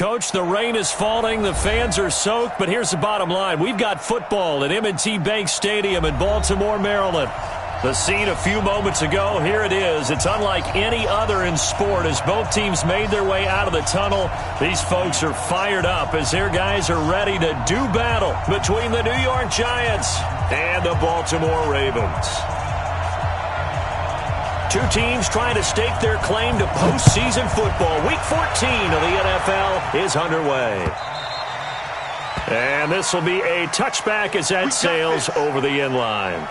Coach. The rain is falling. The fans are soaked. But here's the bottom line. We've got football at M&T Bank Stadium in Baltimore, Maryland. The scene a few moments ago, here it is. It's unlike any other in sport as both teams made their way out of the tunnel. These folks are fired up as their guys are ready to do battle between the New York Giants and the Baltimore Ravens. Two teams trying to stake their claim to postseason football. Week 14 of the NFL is underway. And this will be a touchback as that sails over the end line.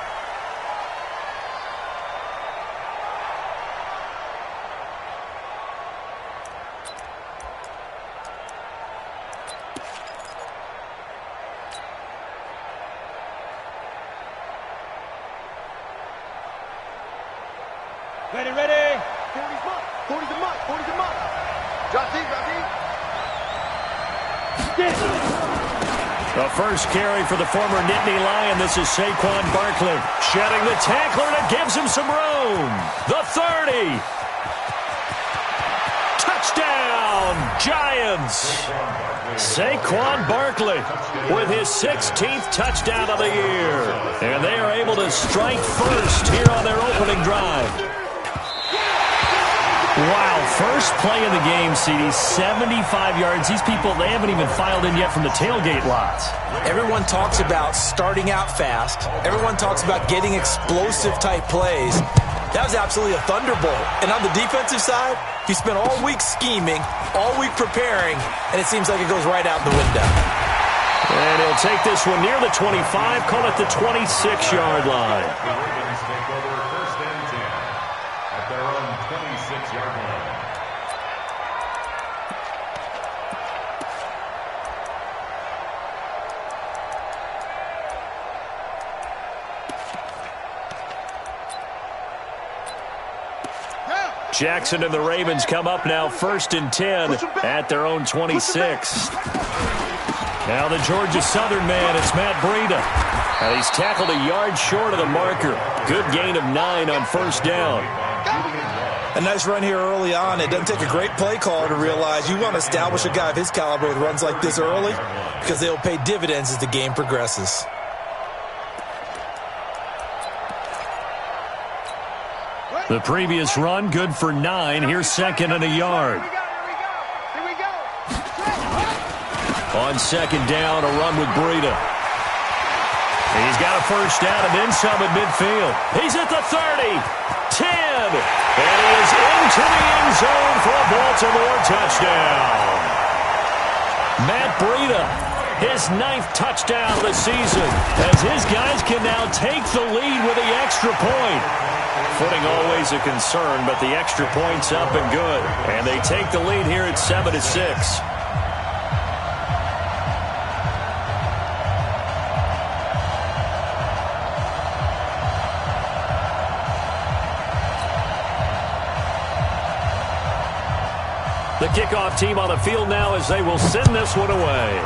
Ready, ready. 40's mark. 40's a mark. 40's a mark. Drop deep, drop deep. The first carry for the former Nittany Lion. This is Saquon Barkley shedding the tackler, and it gives him some room. The 30. Touchdown, Giants. Saquon Barkley with his 16th touchdown of the year. And they are able to strike first here on their opening drive. Wow, first play of the game, CD, 75 yards. These people, they haven't even filed in yet from the tailgate lots. Everyone talks about starting out fast. Everyone talks about getting explosive-type plays. That was absolutely a thunderbolt. And on the defensive side, he spent all week scheming, all week preparing, and it seems like it goes right out the window. And he'll take this one near the 25, call it the 26-yard line. Jackson and the Ravens come up now 1st and 10 at their own 26. Now the Georgia Southern man, it's Matt Breida. And he's tackled a yard short of the marker. Good gain of 9 on first down. A nice run here early on. It doesn't take a great play caller to realize you want to establish a guy of his caliber with runs like this early because they'll pay dividends as the game progresses. The previous run, good for 9. Here's 2nd and a yard. Here we go. On 2nd down, a run with Breida. He's got a first down and then some at midfield. He's at the 30, 10, and he is into the end zone for a Baltimore touchdown. Matt Breida, his 9th touchdown of the season, as his guys can now take the lead with the extra point. Footing always a concern, but the extra point's up and good. And they take the lead here at 7-6. The kickoff team on the field now as they will send this one away.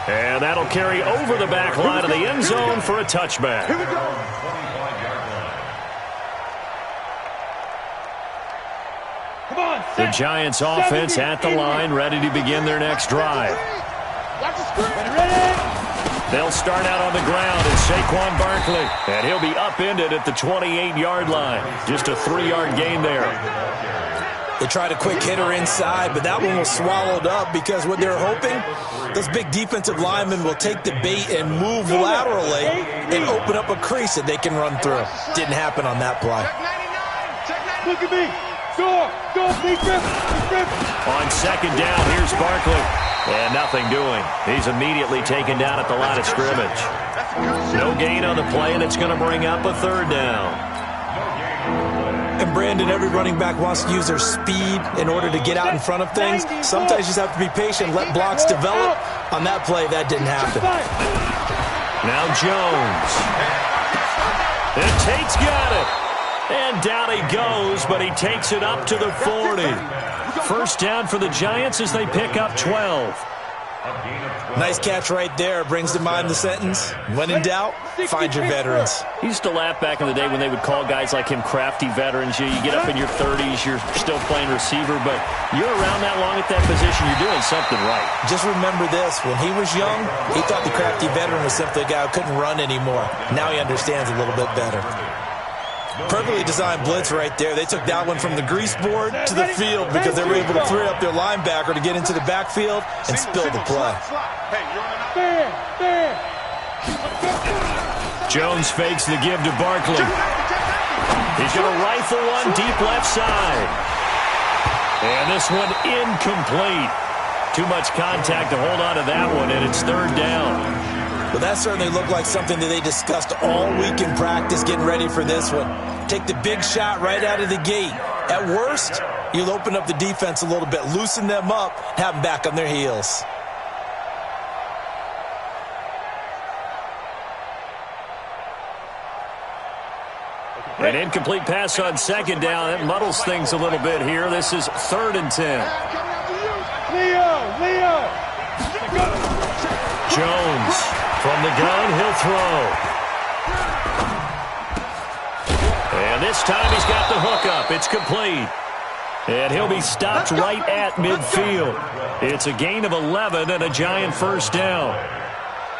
And that'll carry over the back line of the end zone for a touchback. Here we go. Come on, The Giants offense at the line, ready to begin their next drive. Watch the screen. Ready. They'll start out on the ground as Saquon Barkley. And he'll be upended at the 28-yard line. Just a 3-yard gain there. They tried a quick hitter inside, but that one was swallowed up because what they're hoping, those big defensive linemen will take the bait and move laterally and open up a crease that they can run through. Didn't happen on that play. Look at me. Go, big grip. On 2nd down, here's Barkley. And nothing doing. He's immediately taken down at the line of scrimmage. No gain on the play, and it's going to bring up a 3rd down. And Brandon, every running back wants to use their speed in order to get out in front of things. Sometimes you just have to be patient, let blocks develop. On that play, that didn't happen. Now Jones. And Tate's got it. And down he goes, but he takes it up to the 40. First down for the Giants as they pick up 12. Nice catch right there. Brings to mind the sentence, when in doubt, find your veterans. He used to laugh back in the day when they would call guys like him crafty veterans. You get up in your 30s, you're still playing receiver, but you're around that long at that position, you're doing something right. Just remember this. When he was young, he thought the crafty veteran was simply a guy who couldn't run anymore. Now he understands a little bit better. Perfectly designed blitz right there. They took that one from the grease board to the field because they were able to free up their linebacker to get into the backfield and spill the play. Jones fakes the give to Barkley. He's going to rifle one deep left side. And this one incomplete. Too much contact to hold on to that one, and it's third down. Well, that certainly looked like something that they discussed all week in practice getting ready for this one. Take the big shot right out of the gate. At worst, you'll open up the defense a little bit, loosen them up, have them back on their heels. An incomplete pass on second down. That muddles things a little bit here. This is 3rd and 10. Leo! Jones from the gun, he'll throw. And this time he's got the hook up. It's complete. And he'll be stopped right at midfield. It's a gain of 11 and a Giant first down.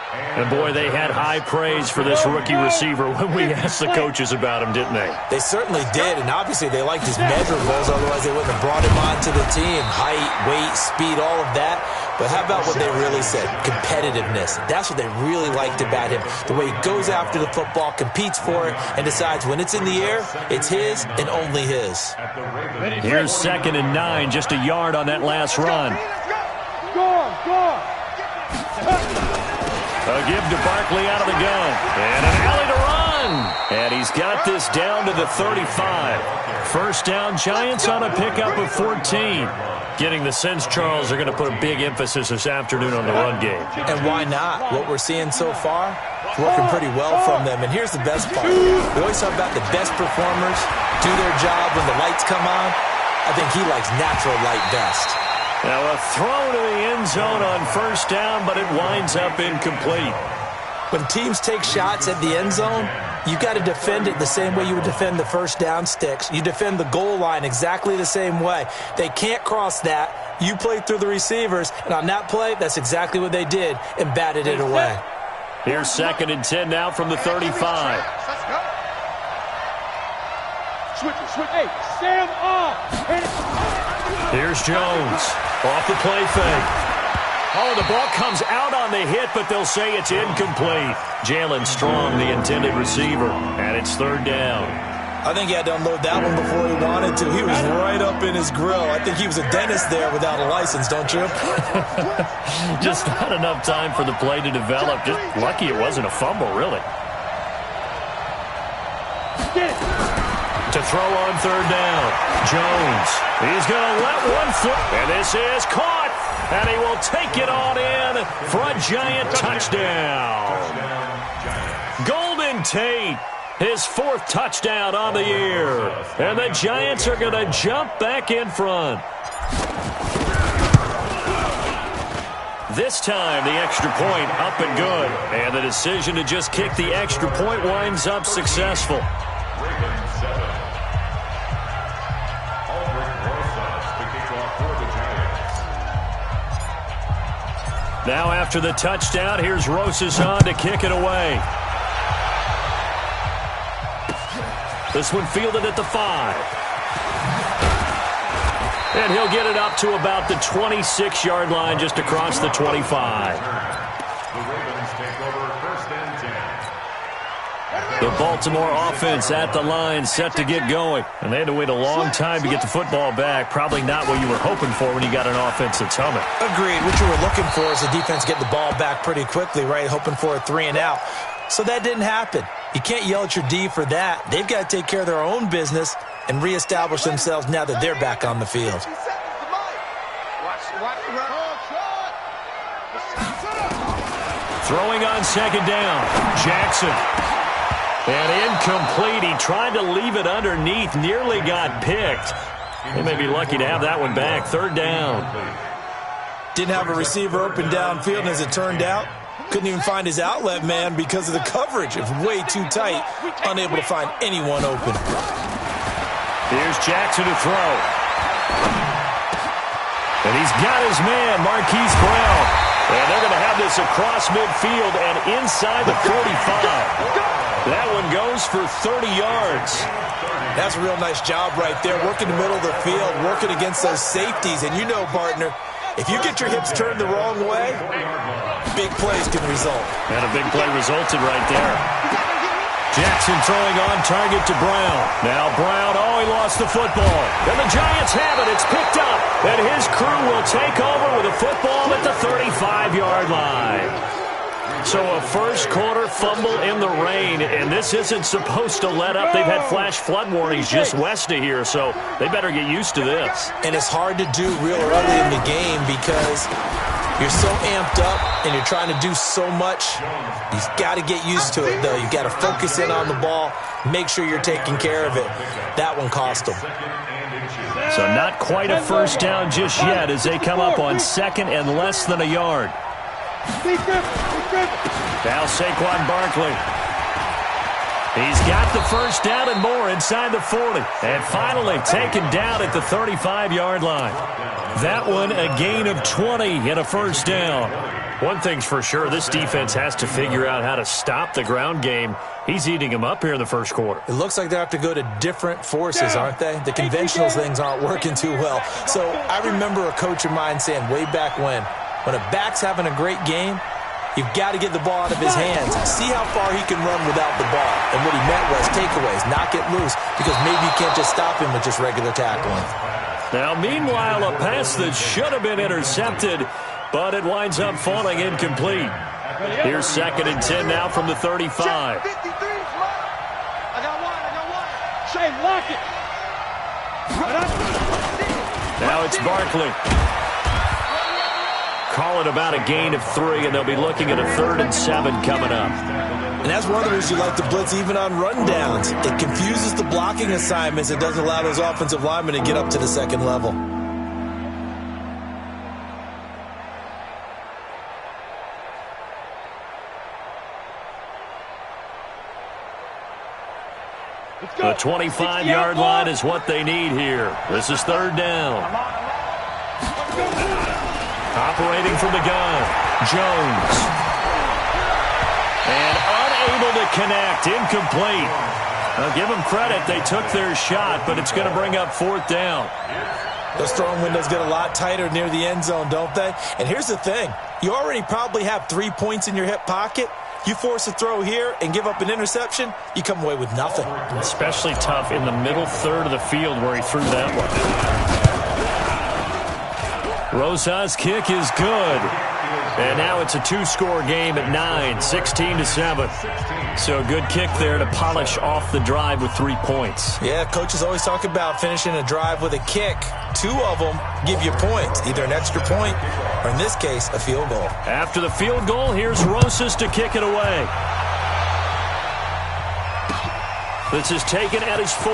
And, boy, they had high praise for this rookie receiver when we asked the coaches about him, didn't they? They certainly did, and obviously they liked his measurables, otherwise they wouldn't have brought him onto the team. Height, weight, speed, all of that. But how about what they really said? Competitiveness. That's what they really liked about him. The way he goes after the football, competes for it, and decides when it's in the air, it's his and only his. Here's 2nd and 9, just a yard on that last run. Go! A give to Barkley out of the gun. And an alley to run. And he's got this down to the 35. First down, Giants on a pickup of 14. Getting the sense Charles are going to put a big emphasis this afternoon on the run game. And why not? What we're seeing so far, it's working pretty well from them. And here's the best part. We always talk about the best performers do their job when the lights come on. I think he likes natural light best. Now a throw to the end zone on first down, but it winds up incomplete. When teams take shots at the end zone, you've got to defend it the same way you would defend the first down sticks. You defend the goal line exactly the same way. They can't cross that. You play through the receivers, and on that play, that's exactly what they did and batted it away. Here's 2nd and 10 now from the 35. Switch. Hey, stand off. Here's Jones off the play fake. Oh, the ball comes out on the hit, but they'll say it's incomplete. Jalen Strong, the intended receiver, and it's 3rd down. I think he had to unload that one before he wanted to. He was right up in his grill. I think he was a dentist there without a license, don't you? Just not enough time for the play to develop. Just lucky it wasn't a fumble, really. To throw on 3rd down. Jones. He's going to let one flip. And this is caught. And he will take it on in for a Giant touchdown. Golden Tate, his 4th touchdown on the year. And the Giants are going to jump back in front. This time, the extra point up and good. And the decision to just kick the extra point winds up successful. Now after the touchdown, here's Rosas on to kick it away. This one fielded at the 5. And he'll get it up to about the 26-yard line, just across the 25. The Ravens take over 1st and 10. The Baltimore offense at the line, set to get going. And they had to wait a long time to get the football back. Probably not what you were hoping for when you got an offense that's humming. Agreed. What you were looking for is the defense get the ball back pretty quickly, right? Hoping for a 3 and out. So that didn't happen. You can't yell at your D for that. They've got to take care of their own business and reestablish themselves now that they're back on the field. Throwing on 2nd down. Jackson. And incomplete. He tried to leave it underneath. Nearly got picked. They may be lucky to have that one back. 3rd down. Didn't have a receiver open downfield, and as it turned out, couldn't even find his outlet man because of the coverage. It was way too tight, unable to find anyone open. Here's Jackson to throw. And he's got his man, Marquise Brown. And they're going to have this across midfield and inside the 45. That one goes for 30 yards. That's a real nice job right there, working the middle of the field, working against those safeties. And you know, partner, if you get your hips turned the wrong way, big plays can result. And a big play resulted right there. Jackson throwing on target to Brown. Now Brown, he lost the football. And the Giants have it. It's picked up. And his crew will take over with a football at the 35-yard line. So a first-quarter fumble in the rain, and this isn't supposed to let up. They've had flash flood warnings just west of here, so they better get used to this. And it's hard to do real early in the game because you're so amped up and you're trying to do so much. You've got to get used to it, though. You've got to focus in on the ball, make sure you're taking care of it. That one cost them. So not quite a first down just yet as they come up on second and less than a yard. Now Saquon Barkley. He's got the first down and more inside the 40. And finally taken down at the 35-yard line. That one a gain of 20 and a first down. One thing's for sure, this defense has to figure out how to stop the ground game. He's eating them up here in the first quarter. It looks like they have to go to different forces, aren't they? The conventional things aren't working too well. So I remember a coach of mine saying way back when a back's having a great game, you've got to get the ball out of his hands. See how far he can run without the ball. And what he meant was takeaways, knock it loose, because maybe you can't just stop him with just regular tackling. Now, meanwhile, a pass that should have been intercepted, but it winds up falling incomplete. Here's second and 10 now from the 35. I got one. Shane, lock it. Now it's Barkley. Call it about a gain of 3, and they'll be looking at a 3rd and 7 coming up. And that's one of the reasons you like to blitz even on rundowns. It confuses the blocking assignments. It doesn't allow those offensive linemen to get up to the second level. The 25-yard line is what they need here. This is 3rd down. Operating from the gun, Jones. And unable to connect, incomplete. Now give them credit, they took their shot, but it's going to bring up 4th down. Those throwing windows get a lot tighter near the end zone, don't they? And here's the thing. You already probably have 3 points in your hip pocket. You force a throw here and give up an interception, you come away with nothing. Especially tough in the middle third of the field where he threw that one. Rosa's kick is good. And now it's a 2-score game at 9, 16-7. So a good kick there to polish off the drive with 3 points. Yeah, coaches always talk about finishing a drive with a kick. 2 of them give you points, either an extra point or, in this case, a field goal. After the field goal, here's Rosas to kick it away. This is taken at his 4.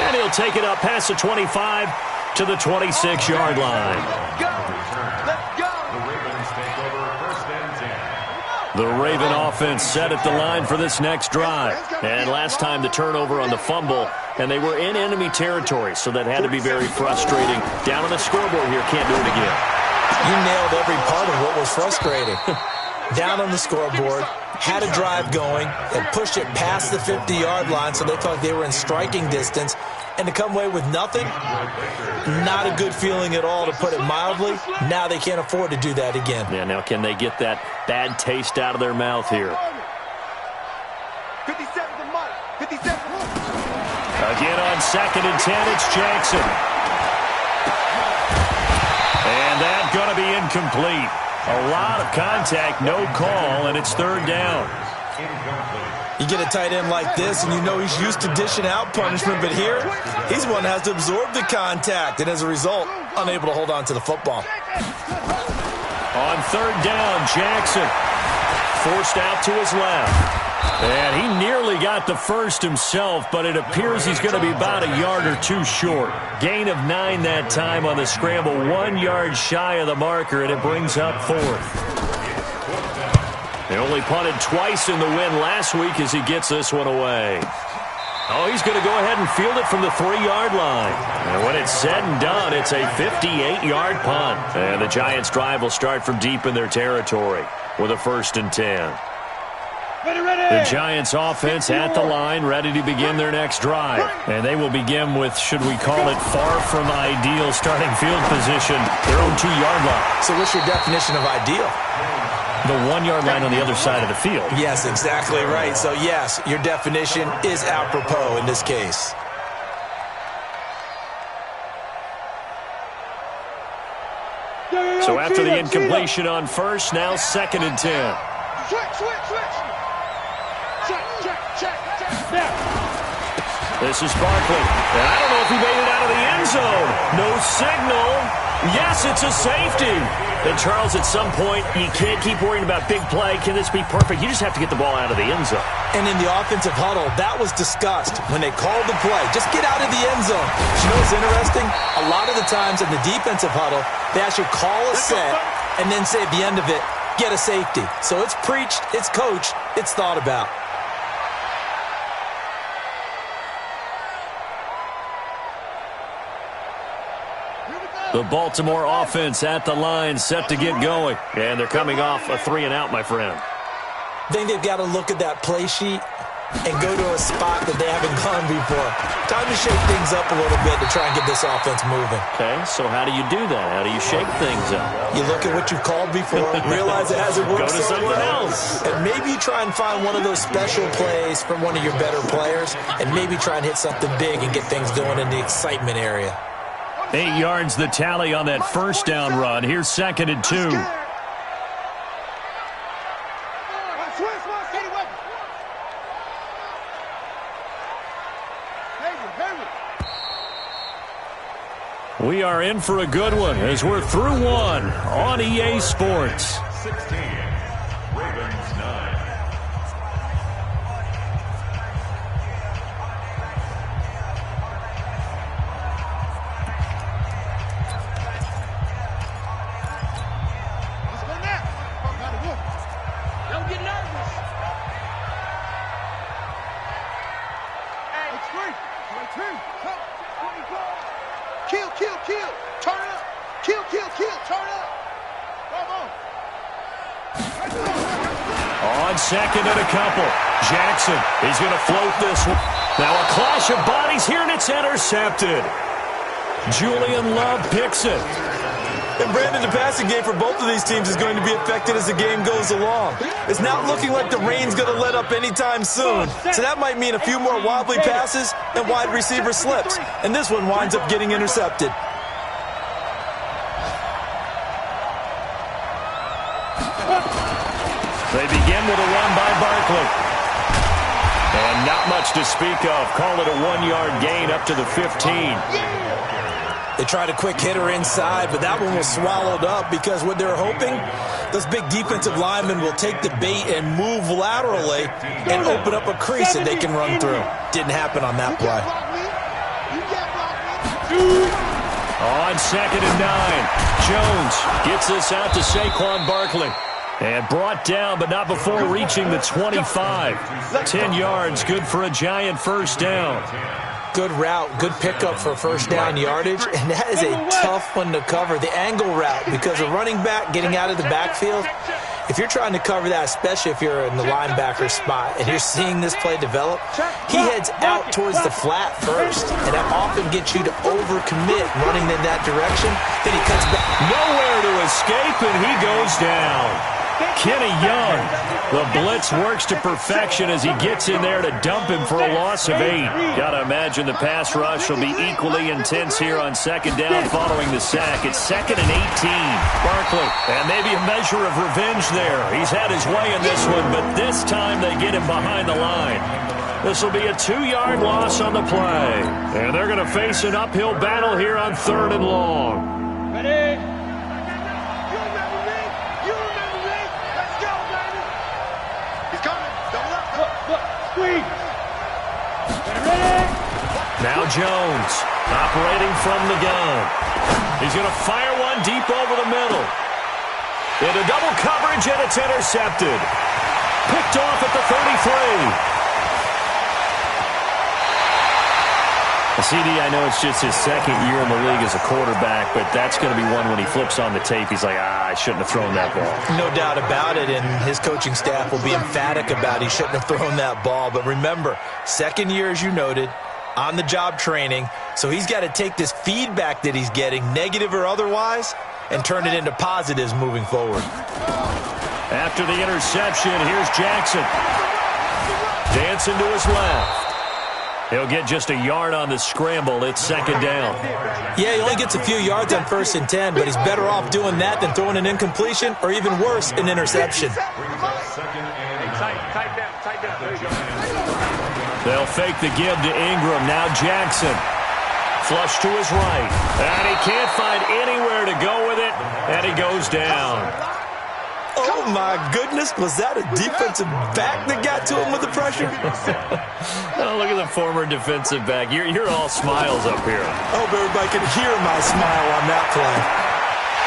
And he'll take it up past the 25 to the 26-yard line. The Raven offense set at the line for this next drive. And last time the turnover on the fumble, and they were in enemy territory, so that had to be very frustrating. Down on the scoreboard here, can't do it again. You nailed every part of what was frustrating. Down on the scoreboard, had a drive going, and pushed it past the 50-yard line, so they thought they were in striking distance. And to come away with nothing, not a good feeling at all, to put it mildly. Now they can't afford to do that again. Yeah, now can they get that bad taste out of their mouth here? 57 to Mike. 57 to Mike. Again on second and 10, it's Jackson. And that's going to be incomplete. A lot of contact, no call, and it's 3rd down. You get a tight end like this, and you know he's used to dishing out punishment, but here, he's one that has to absorb the contact, and as a result, unable to hold on to the football. On 3rd down, Jackson. forced out to his left. And he nearly got the first himself, but it appears he's going to be about a yard or two short. Gain of 9 that time on the scramble, 1 yard shy of the marker, and it brings up 4th. They only punted twice in the win last week as he gets this one away. Oh, he's going to go ahead and field it from the 3-yard line. And when it's said and done, it's a 58-yard punt. And the Giants' drive will start from deep in their territory with a 1st and 10. The Giants offense at the line, ready to begin their next drive. And they will begin with, should we call it, far from ideal starting field position, their own 2-yard line. So what's your definition of ideal? The 1-yard line on the other side of the field. Yes, exactly right. So, yes, your definition is apropos in this case. So after the incompletion on first, now 2nd and 10. This is Barkley. And I don't know if he made it out of the end zone. No signal. Yes, it's a safety. And Charles, at some point, you can't keep worrying about big play. Can this be perfect? You just have to get the ball out of the end zone. And in the offensive huddle, that was discussed when they called the play. Just get out of the end zone. But you know what's interesting? A lot of the times in the defensive huddle, they actually call a set and then say at the end of it, get a safety. So it's preached, it's coached, it's thought about. The Baltimore offense at the line, set to get going. And they're coming off a 3-and-out, my friend. I think they've got to look at that play sheet and go to a spot that they haven't gone before. Time to shake things up a little bit to try and get this offense moving. Okay, so how do you do that? How do you shake things up? You look at what you've called before, realize it hasn't worked Go to so something well, else. and maybe try and find one of those special plays from one of your better players, and maybe try and hit something big and get things going in the excitement area. 8 yards the tally on that first down run. Here's 2nd and 2. We are in for a good one as we're through one on EA Sports. 16, Ravens 9. Don't get nervous. Hey, it's free. Kill, kill, kill. Turn up. Kill, kill, kill. Turn up. Come on. On 2nd and a couple. Jackson, he's going to float this one. Now a clash of bodies here, and it's intercepted. Julian Love picks it. And Brandon, the passing game for both of these teams is going to be affected as the game goes along. It's not looking like the rain's going to let up anytime soon. So that might mean a few more wobbly passes and wide receiver slips. And this one winds up getting intercepted. They begin with a run by Barkley. And not much to speak of. Call it a 1-yard gain up to the 15. They tried a quick hitter inside, but that one was swallowed up because what they're hoping, those big defensive linemen will take the bait and move laterally and open up a crease that they can run through. Didn't happen on that play. On 2nd and 9, Jones gets this out to Saquon Barkley. And brought down, but not before reaching the 25. 10 yards, good for a Giant first down. Good route, good pickup for first down yardage, and that is a tough one to cover, the angle route, because a running back getting out of the backfield, if you're trying to cover that, especially if you're in the linebacker spot, and you're seeing this play develop, he heads out towards the flat first, and that often gets you to overcommit running in that direction, then he cuts back. Nowhere to escape, and he goes down. Kenny Young, the blitz works to perfection as he gets in there to dump him for a loss of 8. Got to imagine the pass rush will be equally intense here on 2nd down following the sack. It's 2nd and 18. Barkley, and maybe a measure of revenge there. He's had his way in this one, but this time they get him behind the line. This will be a 2-yard loss on the play. And they're going to face an uphill battle here on 3rd and long. Ready? Now Jones, operating from the gun. He's going to fire one deep over the middle. Into double coverage, and it's intercepted. Picked off at the 33. CD, I know it's just his second year in the league as a quarterback, but that's going to be one when he flips on the tape. He's like, I shouldn't have thrown that ball. No doubt about it, and his coaching staff will be emphatic about he shouldn't have thrown that ball. But remember, second year, as you noted, on-the-job training, so he's got to take this feedback that he's getting, negative or otherwise, and turn it into positives moving forward. After the interception, here's Jackson. Dancing to his left. He'll get just a yard on the scramble. It's second down. Yeah, he only gets a few yards on 1st and 10, but he's better off doing that than throwing an incompletion or even worse, an interception. They'll fake the give to Ingram. Now Jackson. Flush to his right. And he can't find anywhere to go with it, and he goes down. Oh, my goodness. Was that a defensive back that got to him with the pressure? Oh, look at the former defensive back. You're all smiles up here. I hope everybody can hear my smile on that play.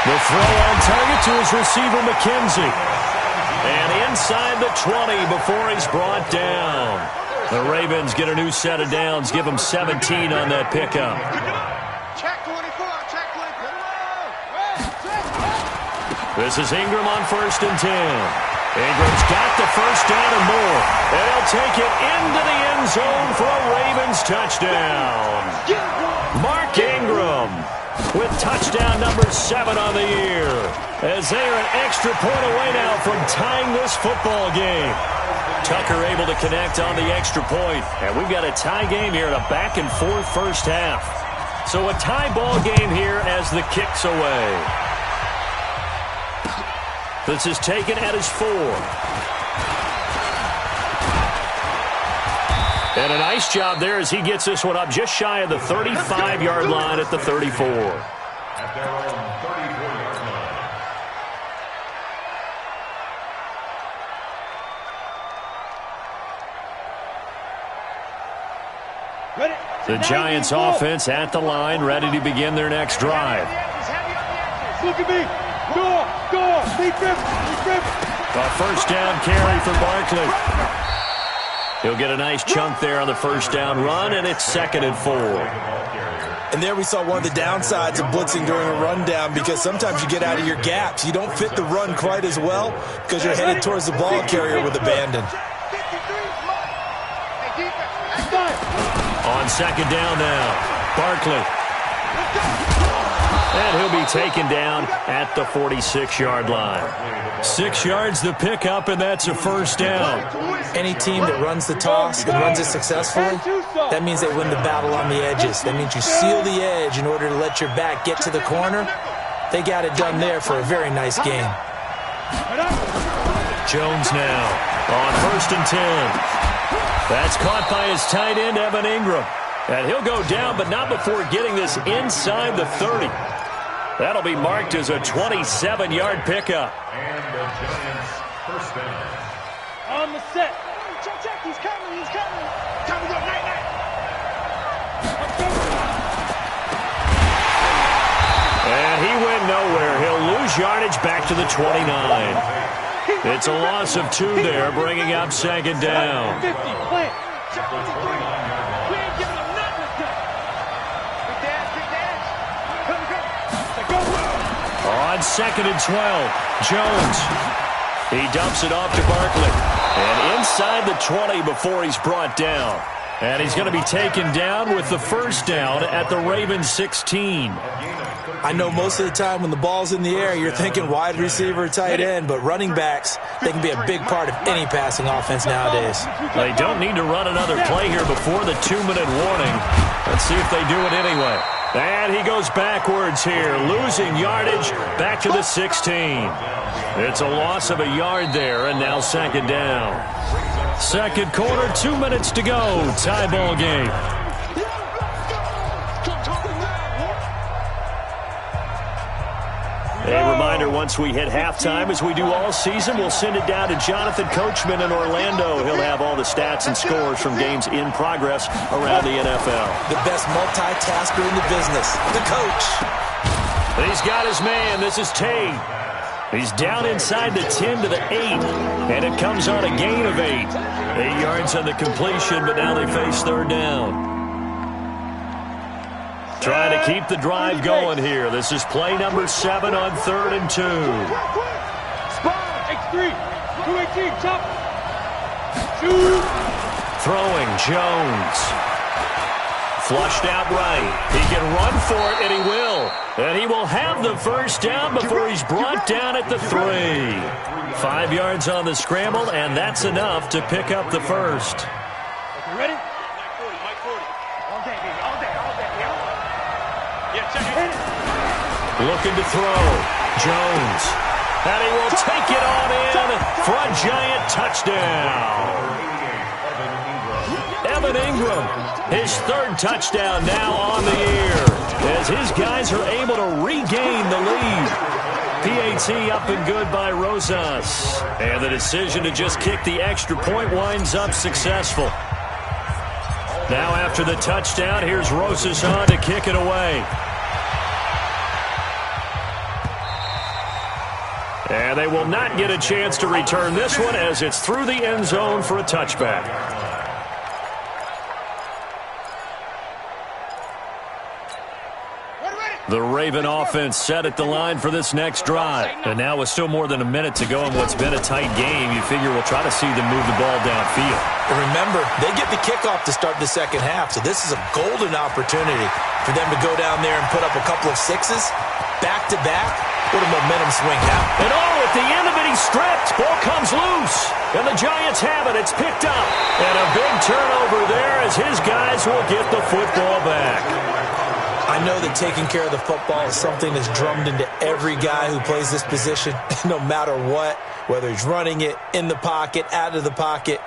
The throw on target to his receiver, McKenzie. And inside the 20 before he's brought down. The Ravens get a new set of downs. Give him 17 on that pickup. Check 24, check 24. This is Ingram on 1st and 10. Ingram's got the first down and more. And he'll take it into the end zone for a Ravens touchdown. Mark Ingram with touchdown number 7 on the year. As they are an extra point away now from tying this football game. Tucker able to connect on the extra point. And we've got a tie game here in a back-and-forth first half. So a tie ball game here as the kick's away. This is taken at his 4. And a nice job there as he gets this one up just shy of the 35-yard line at the 34. At their own 34-yard line. The Giants offense at the line, ready to begin their next drive. Look at me. Go, A first down carry for Barkley. He'll get a nice chunk there on the first down run, and it's 2nd and 4. And there we saw one of the downsides of blitzing during a rundown, because sometimes you get out of your gaps. You don't fit the run quite as well because you're headed towards the ball carrier with abandon. On 2nd down now, Barkley. And he'll be taken down at the 46-yard line. 6 yards the pickup, and that's a first down. Any team that runs the toss and runs it successfully, that means they win the battle on the edges. That means you seal the edge in order to let your back get to the corner. They got it done there for a very nice game. Jones now on 1st and 10. That's caught by his tight end, Evan Ingram. And he'll go down, but not before getting this inside the 30. That'll be marked as a 27-yard pickup. And the Giants first down. On the set. Check, he's coming. Time to go, night. And he went nowhere. He'll lose yardage back to the 29. It's a loss of 2 there, bringing up 2nd down. 50, plant. We ain't giving him nothing to do. Big dash. Go. On 2nd and 12, Jones. He dumps it off to Barkley. And inside the 20 before he's brought down. And he's going to be taken down with the first down at the Ravens 16. I know most of the time when the ball's in the air, you're thinking wide receiver, tight end, but running backs, they can be a big part of any passing offense nowadays. They don't need to run another play here before the 2-minute warning. Let's see if they do it anyway. And he goes backwards here, losing yardage back to the 16. It's a loss of a yard there, and now 2nd down. 2nd quarter, 2 minutes to go. Tie ball game. A reminder, once we hit halftime, as we do all season, we'll send it down to Jonathan Coachman in Orlando. He'll have all the the stats and scores from games in progress around the NFL. The best multitasker in the business, the coach. He's got his man. This is Tate. He's down inside the 10 to the 8, and it comes on a gain of 8. 8 yards on the completion, but now they face third down. Trying to keep the drive going here. This is play number 7 on 3rd and 2. Spot, X3, 218, chop. Shoot. Throwing, Jones. Flushed out right. He can run for it, and he will. And he will have the first down before he's brought down at the 3. 5 yards on the scramble, and that's enough to pick up the first. Okay, ready? Mike 40, Mike 40. All day, baby, all day, all day. Yeah, check it. Looking to throw. Jones. And he will take it on in for a giant touchdown. Evan Ingram, his 3rd touchdown now on the year, as his guys are able to regain the lead. PAT up and good by Rosas. And the decision to just kick the extra point winds up successful. Now after the touchdown, here's Rosas on to kick it away. And they will not get a chance to return this one as it's through the end zone for a touchback. The Raven offense set at the line for this next drive. And now with still more than a minute to go in what's been a tight game, you figure we'll try to see them move the ball downfield. And remember, they get the kickoff to start the second half, so this is a golden opportunity for them to go down there and put up a couple of sixes, back-to-back. What a momentum swing happened. And at the end of it, he's stripped. Ball comes loose. And the Giants have it. It's picked up. And a big turnover there as his guys will get the football back. I know that taking care of the football is something that's drummed into every guy who plays this position, no matter what, whether he's running it, in the pocket, out of the pocket.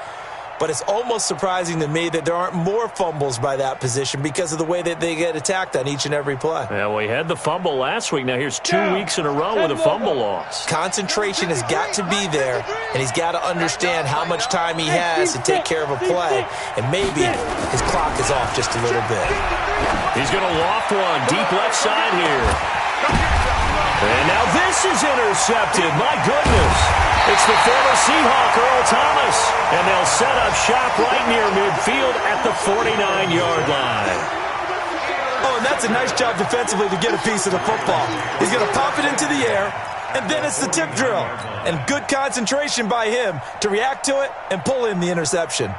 But it's almost surprising to me that there aren't more fumbles by that position because of the way that they get attacked on each and every play. Yeah, we had the fumble last week. Now here's 2 weeks in a row with a fumble loss. Concentration has got to be there, and he's got to understand how much time he has to take care of a play, and maybe his clock is off just a little bit. He's going to loft one deep left side here. And now this is intercepted. My goodness. It's the former Seahawk, Earl Thomas. And they'll set up shop right near midfield at the 49-yard line. Oh, and that's a nice job defensively to get a piece of the football. He's going to pop it into the air, and then it's the tip drill. And good concentration by him to react to it and pull in the interception.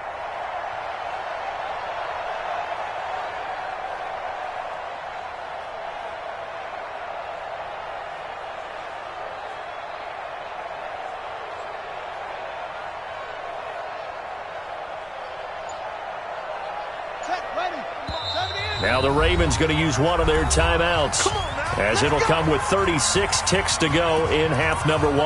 Now the Ravens going to use one of their timeouts, as it'll come with 36 ticks to go in half number 1.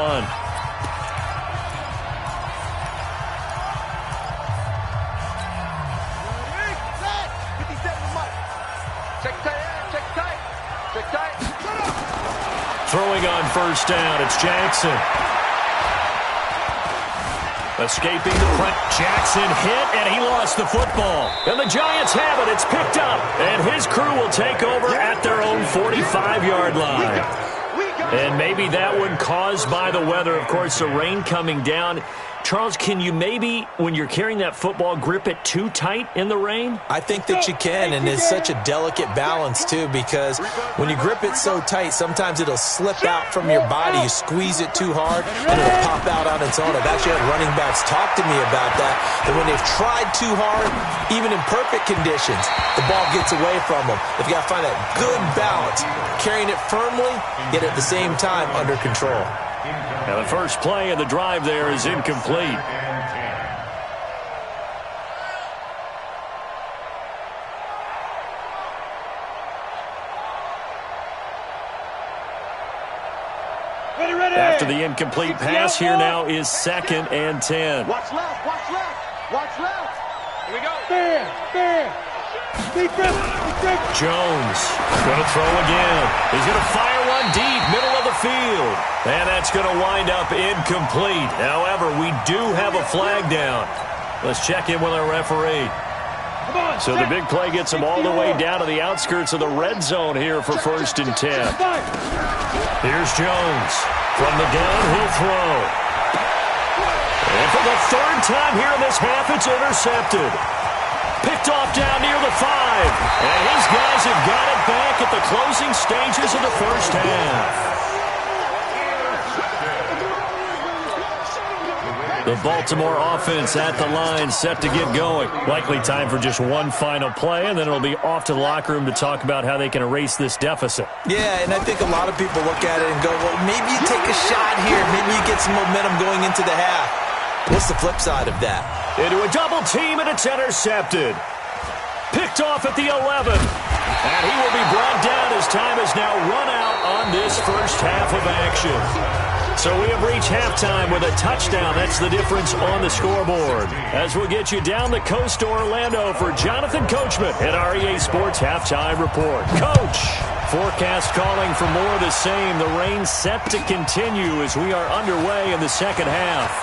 Throwing on first down, it's Jackson. Escaping the front. Jackson hit, and he lost the football. And the Giants have it. It's picked up. And his crew will take over at their own 45-yard line. And maybe that one caused by the weather. Of course, the rain coming down. Charles, can you maybe, when you're carrying that football, grip it too tight in the rain? I think that you can, and it's such a delicate balance, too, because when you grip it so tight, sometimes it'll slip out from your body. You squeeze it too hard, and it'll pop out on its own. I've actually had running backs talk to me about that when they've tried too hard, even in perfect conditions, the ball gets away from them. They've got to find that good balance, carrying it firmly, yet at the same time under control. Now the first play of the drive there is incomplete. After the incomplete pass, here now is 2nd and 10. Watch left, watch left, watch left. Here we go. Stand. Jones going to throw again. He's going to fire one deep, middle of the field. And that's going to wind up incomplete. However, we do have a flag down. Let's check in with our referee. So the big play gets them all the way down to the outskirts of the red zone here for 1st and 10. Here's Jones from the downhill throw. And for the 3rd time here in this half, it's intercepted. Picked off down near the 5. And his guys have got it back at the closing stages of the first half. The Baltimore offense at the line, set to get going. Likely time for just one final play, and then it'll be off to the locker room to talk about how they can erase this deficit. Yeah, and I think a lot of people look at it and go, well, maybe you take a shot here. Maybe you get some momentum going into the half. What's the flip side of that? Into a double team, and it's intercepted. Picked off at the 11. And he will be brought down as time has now run out on this first half of action. So we have reached halftime with a touchdown. That's the difference on the scoreboard. As we'll get you down the coast to Orlando for Jonathan Coachman at our EA Sports Halftime Report. Coach, forecast calling for more of the same. The rain set to continue as we are underway in the second half.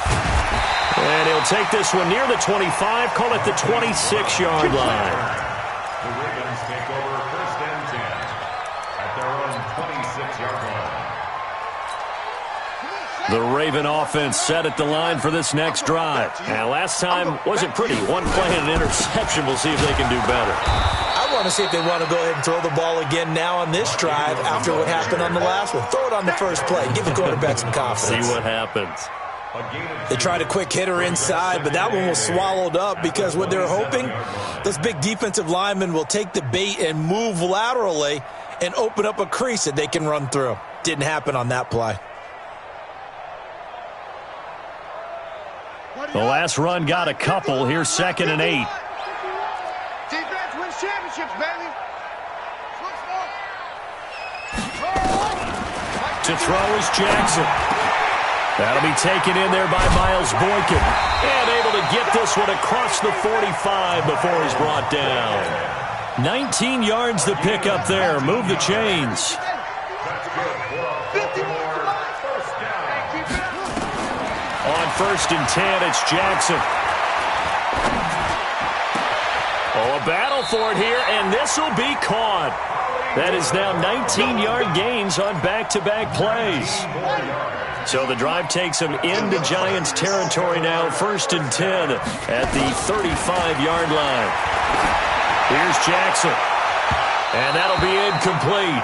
And he'll take this one near the 25, call it the 26-yard line. The Ravens take over 1st and 10 at their own 26-yard line. The Raven offense set at the line for this next drive. And last time wasn't pretty. One play and an interception. We'll see if they can do better. I want to see if they want to go ahead and throw the ball again now on this drive after what happened on the last one. Throw it on the first play. Give the quarterback some confidence. See what happens. They tried a quick hitter inside, but that one was swallowed up because what they're hoping, those big defensive linemen will take the bait and move laterally and open up a crease that they can run through. Didn't happen on that play. The last run got a couple. Here's 2nd and 8. Defense wins championships, baby. To throw is Jackson. That'll be taken in there by Miles Boykin. And able to get this one across the 45 before he's brought down. 19 yards to pick up there. Move the chains. On 1st and 10, it's Jackson. Oh, a battle for it here, and this will be caught. That is now 19-yard gains on back-to-back plays. So the drive takes them into Giants territory now, 1st and 10 at the 35-yard line. Here's Jackson. And that'll be incomplete.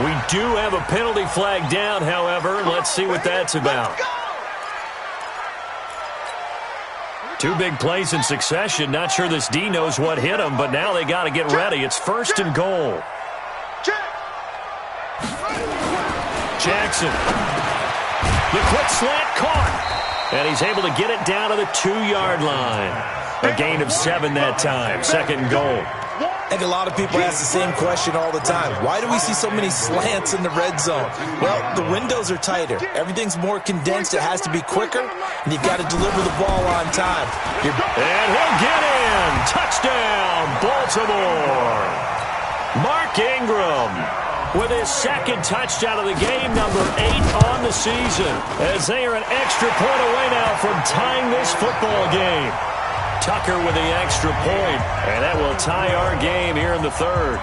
We do have a penalty flag down, however. Let's see what that's about. 2 big plays in succession. Not sure this D knows what hit him, but now they got to get ready. It's 1st and goal. Jackson. The quick slant caught. And he's able to get it down to the 2-yard line. A gain of 7 that time. 2nd and goal. I think a lot of people ask the same question all the time. Why do we see so many slants in the red zone? Well, the windows are tighter. Everything's more condensed. It has to be quicker, and you've got to deliver the ball on time. And he'll get in. Touchdown, Baltimore. Mark Ingram with his 2nd touchdown of the game, number 8 on the season, as they are an extra point away now from tying this football game. Tucker with the extra point, and that will tie our game here in the 3rd.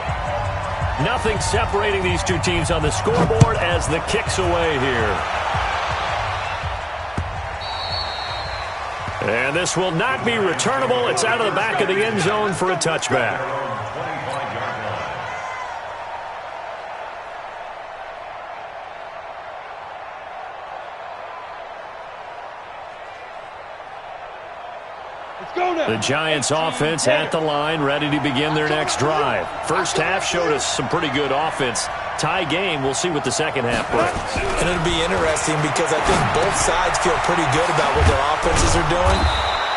Nothing separating these two teams on the scoreboard as the kick's away here. And this will not be returnable. It's out of the back of the end zone for a touchback. The Giants offense at the line, ready to begin their next drive. First half showed us some pretty good offense. Tie game, we'll see what the second half brings. And it'll be interesting because I think both sides feel pretty good about what their offenses are doing.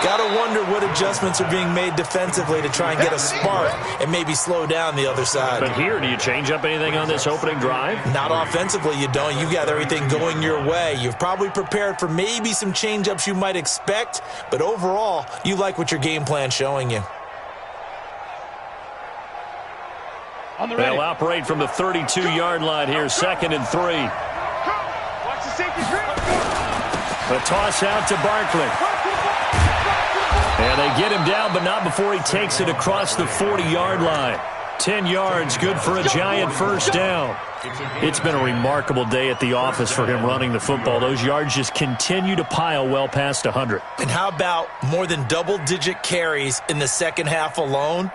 Got to wonder what adjustments are being made defensively to try and get a spark and maybe slow down the other side. But here, do you change up anything on this opening drive? Not offensively, you don't. You've got everything going your way. You've probably prepared for maybe some change-ups you might expect, but overall, you like what your game plan's showing you. They'll operate from the 32-yard line here, 2nd and 3. Watch the safety. The toss out to Barkley. get him down, but not before he takes it across the 40-yard line. 10 yards, good for a giant first down. It's been a remarkable day at the office for him running the football. Those yards just continue to pile well past 100. And how about more than double-digit carries in the second half alone?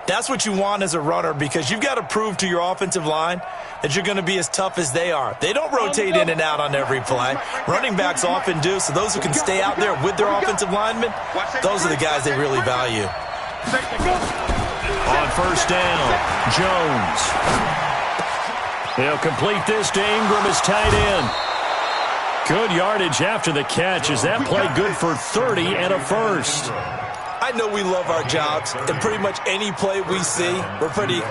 That's what you want as a runner, because you've got to prove to your offensive line that you're going to be as tough as they are. They don't rotate in and out on every play. Running backs often do, so those who can stay out there with their offensive linemen, those are the guys they really value. On first down, Jones. He'll complete this to Ingram as tight end. Good yardage after the catch. Is that play good for 30 and a first? I know we love our jobs, and pretty much any play we see, we're pretty,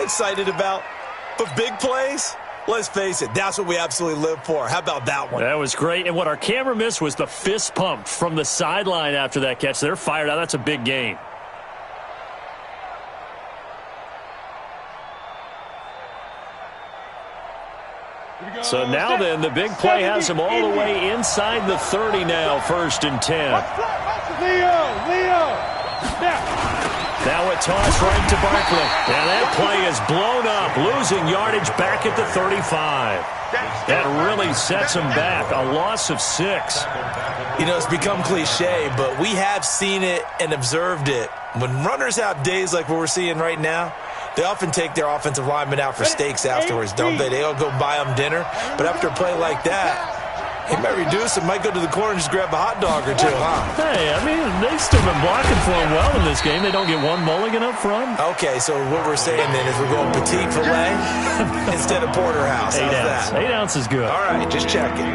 excited about. But big plays, let's face it, that's what we absolutely live for. How about that one? That was great. And what our camera missed was the fist pump from the sideline after that catch. They're fired out. That's a big gain. So now then, the big play has him all the way inside the 30 now, 1st and 10. Now a toss right to Barkley. And that play is blown up, losing yardage back at the 35. That really sets him back, a loss of 6. It's become cliche, but we have seen it and observed it. When runners have days like what we're seeing right now, they often take their offensive linemen out for steaks afterwards, don't they? They all go buy them dinner. But after a play like that, he might reduce it, might go to the corner and just grab a hot dog or two, huh? Hey, I mean, they've still been blocking for him well in this game. They don't get one mulligan up front. Okay, so what we're saying then is we're going petite filet instead of porterhouse. How's that? 8 ounce is good. All right, just checking.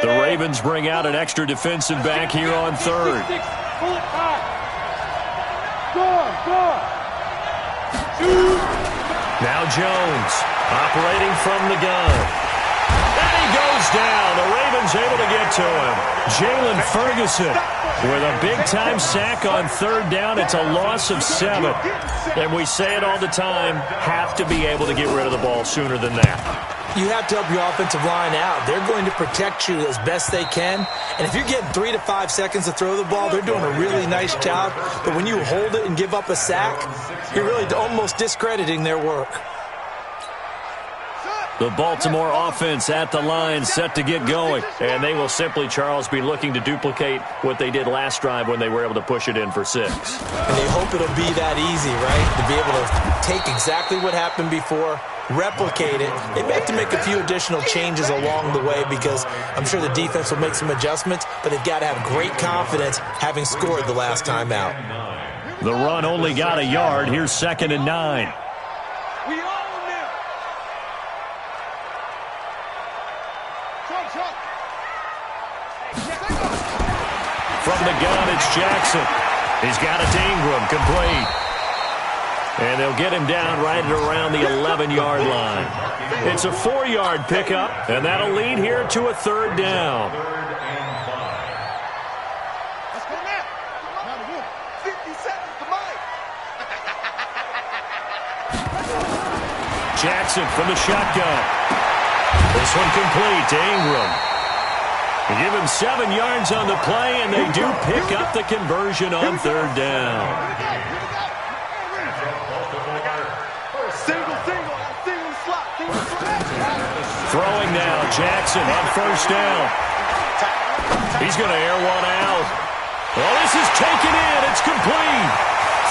The Ravens bring out an extra defensive back here on 3rd. Now Jones operating from the gun. And he goes down. The Ravens able to get to him. Jalen Ferguson with a big-time sack on 3rd down. It's a loss of 7. And we say it all the time, have to be able to get rid of the ball sooner than that. You have to help your offensive line out. They're going to protect you as best they can. And if you're getting 3 to 5 seconds to throw the ball, they're doing a really nice job. But when you hold it and give up a sack, you're really almost discrediting their work. The Baltimore offense at the line, set to get going. And they will simply, Charles, be looking to duplicate what they did last drive when they were able to push it in for 6. And they hope it'll be that easy, right? To be able to take exactly what happened before, replicate it. They may have to make a few additional changes along the way because I'm sure the defense will make some adjustments, but they've got to have great confidence having scored the last time out. The run only got a yard. Here's 2nd and 9. From the gun, it's Jackson. He's got it to Ingram, complete. And they'll get him down right at around the 11-yard line. It's a 4-yard pickup, and that'll lead here to a 3rd down. Let's go now. 50 seconds to mine. Jackson from the shotgun. This one complete to Ingram. They give him 7 yards on the play, and they do pick up the conversion on 3rd down. Throwing now, Jackson on 1st down. He's going to air one out. Well, this is taken in. It's complete.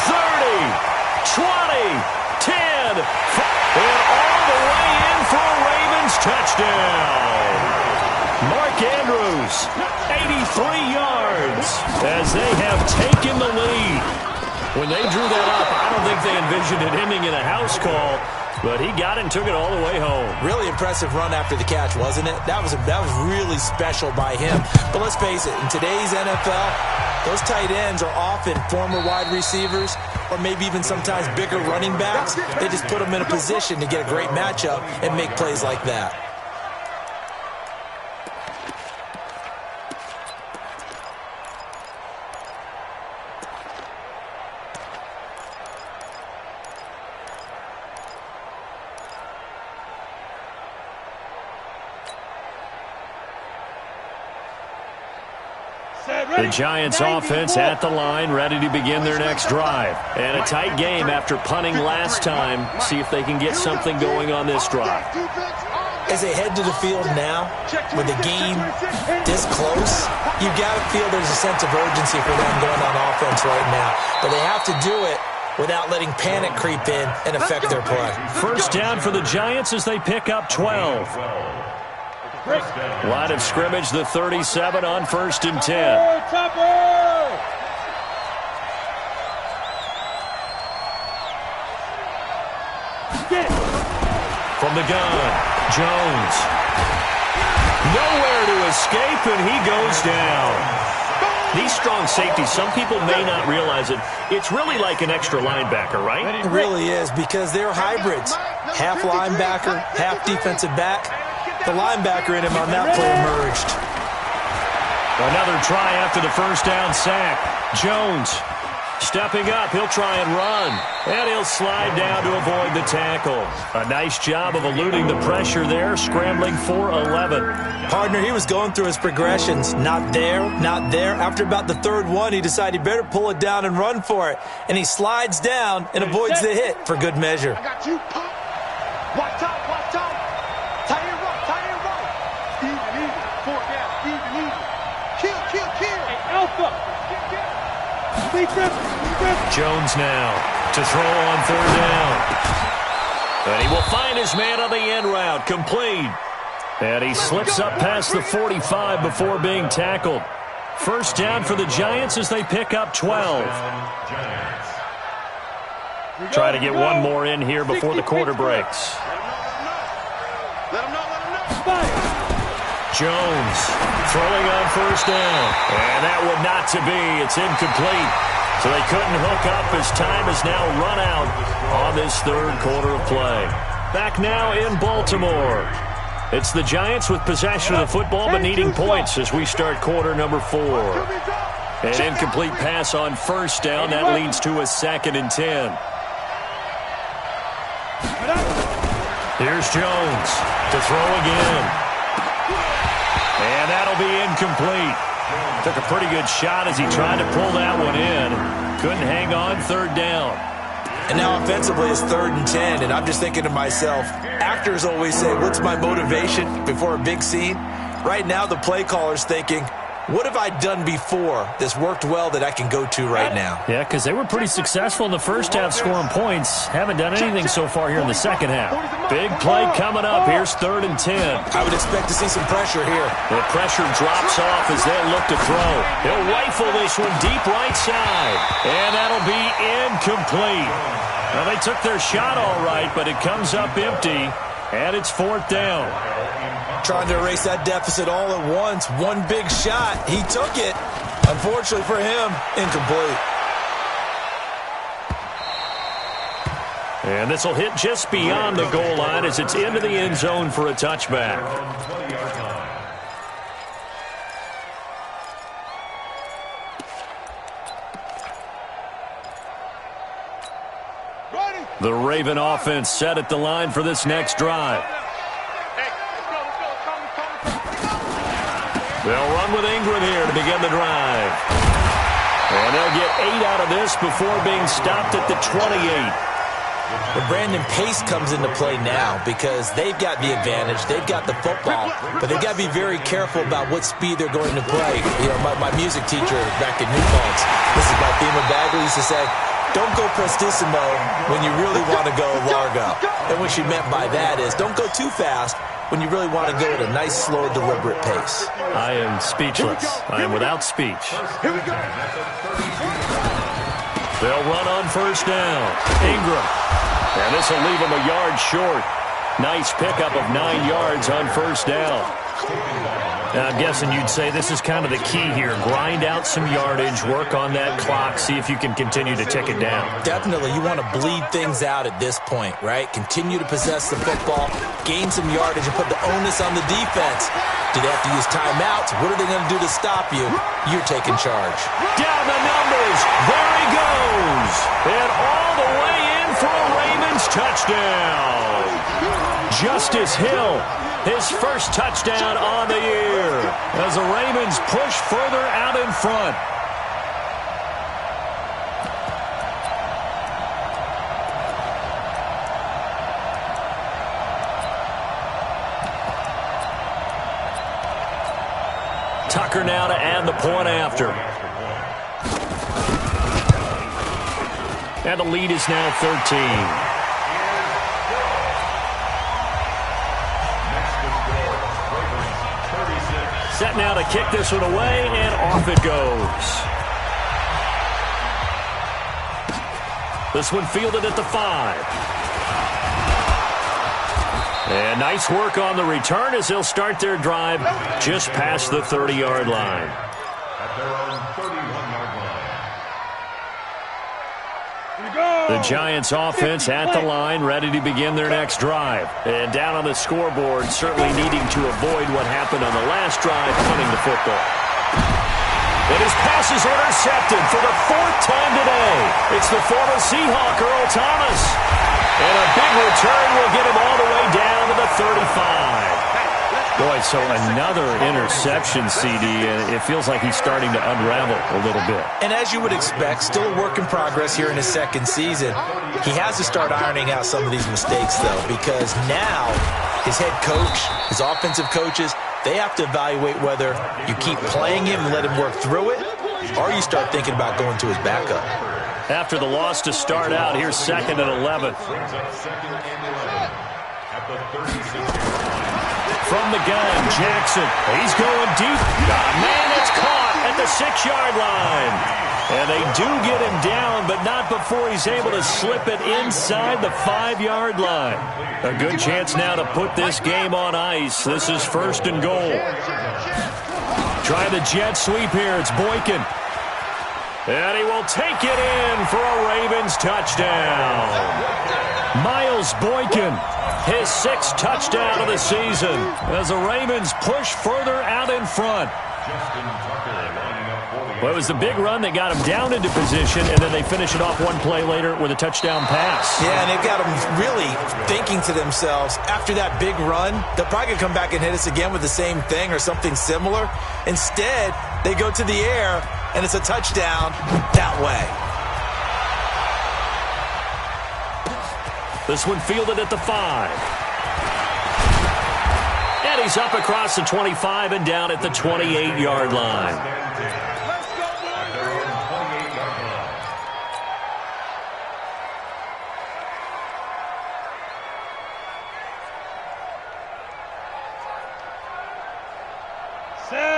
30, 20, 10, and all the way in for a Ravens touchdown. Mark Andrews, 83 yards, as they have taken the lead. When they drew that up, I don't think they envisioned it ending in a house call, but he got it and took it all the way home. Really impressive run after the catch, wasn't it? That was really special by him. But let's face it, in today's NFL, those tight ends are often former wide receivers. or maybe even sometimes bigger running backs, they just put them in a position to get a great matchup and make plays like that. The Giants offense at the line, ready to begin their next drive. And a tight game after punting last time. See if they can get something going on this drive. As they head to the field now, with the game this close, you've got to feel there's a sense of urgency for them going on offense right now. But they have to do it without letting panic creep in and affect their play. First down for the Giants as they pick up 12. Line of scrimmage, the 37 on 1st and 10. From the gun, Jones. Nowhere to escape, and he goes down. These strong safeties, some people may not realize it. It's really like an extra linebacker, right? It really is, because they're hybrids. Half linebacker, half defensive back. The linebacker in him on that play emerged. Another try after the first down sack. Jones stepping up. He'll try and run. And he'll slide down to avoid the tackle. A nice job of eluding the pressure there, scrambling for 11. Partner, he was going through his progressions. Not there, not there. After about the third one, he decided he better pull it down and run for it. And he slides down and avoids the hit for good measure. I got you, pop. Watch out, watch out. Tight and right, tight and right. Even, four down, even. Kill. Hey, Alpha. Jones now to throw on third down. And he will find his man on the end route, complete. And he slips up past the 45 before being tackled. First down for the Giants as they pick up 12. Try to get one more in here before the quarter breaks. Let him know. Jones throwing on first down. And that one not to be. It's incomplete. So they couldn't hook up as time is now run out on this third quarter of play. Back now in Baltimore. It's the Giants with possession of the football but needing points as we start quarter number 4. An incomplete pass on first down. That leads to a 2nd and 10. Here's Jones to throw again. And that'll be incomplete. Took a pretty good shot as he tried to pull that one in. Couldn't hang on, third down. And now offensively it's 3rd and 10, and I'm just thinking to myself, actors always say, what's my motivation before a big scene? Right now the play caller's thinking, what have I done before that's worked well that I can go to right now? Yeah, because they were pretty successful in the first half scoring points. Haven't done anything so far here in the second half. Big play coming up. Here's 3rd and 10. I would expect to see some pressure here. The pressure drops off as they look to throw. He'll rifle this one deep right side. And that'll be incomplete. Well, they took their shot all right, but it comes up empty. And it's 4th down. Trying to erase that deficit all at once. One big shot. He took it. Unfortunately for him, incomplete. And this will hit just beyond the goal line as it's into the end zone for a touchback. The Raven offense set at the line for this next drive. They'll run with Ingram here to begin the drive. And they'll get 8 out of this before being stopped at the 28. But Brandon, pace comes into play now because they've got the advantage. They've got the football, but they've got to be very careful about what speed they're going to play. You know, my music teacher back in New Paltz, this is my theme of Bagley, used to say, don't go prestissimo when you really want to go largo. And what she meant by that is don't go too fast when you really want to go at a nice, slow, deliberate pace. I am speechless. I am without speech. Here we go. They'll run on first down. Ingram. And this will leave him a yard short. Nice pickup of 9 yards on first down. Now, I'm guessing you'd say this is kind of the key here. Grind out some yardage, work on that clock, see if you can continue to tick it down. Definitely. You want to bleed things out at this point, right? Continue to possess the football, gain some yardage, and put the onus on the defense. Do they have to use timeouts? What are they going to do to stop you? You're taking charge. Down the numbers. There he goes. And all the way in for a Ravens touchdown. Justice Hill, his first touchdown on the year as the Ravens push further out in front. Tucker now to add the point after. And the lead is now 13. Set now to kick this one away, and off it goes. This one fielded at the 5. And nice work on the return as they'll start their drive just past the 30-yard line. At their own 31-yard line. The Giants offense at the line, ready to begin their next drive. And down on the scoreboard, certainly needing to avoid what happened on the last drive, punting the football. And his pass is intercepted for the 4th time today. It's the former Seahawk, Earl Thomas. And a big return will get him all the way down to the 35. Boy, so another interception, CD, and it feels like he's starting to unravel a little bit. And as you would expect, still a work in progress here in his second season. He has to start ironing out some of these mistakes, though, because now his head coach, his offensive coaches, they have to evaluate whether you keep playing him and let him work through it, or you start thinking about going to his backup. After the loss to start out, here's 2nd and 11. Brings up 2nd and 11 at the 36-yard line. From the gun, Jackson. He's going deep. Man, it's caught at the 6-yard line. And they do get him down, but not before he's able to slip it inside the 5-yard line. A good chance now to put this game on ice. This is 1st and goal. Try the jet sweep here. It's Boykin. And he will take it in for a Ravens touchdown. Miles Boykin, his 6th touchdown of the season as the Ravens push further out in front. Well, it was the big run that got him down into position, and then they finish it off one play later with a touchdown pass. Yeah, and they've got them really thinking to themselves, after that big run, they'll probably come back and hit us again with the same thing or something similar. Instead, they go to the air, and it's a touchdown that way. This one fielded at the 5. And he's up across the 25 and down at the 28-yard line.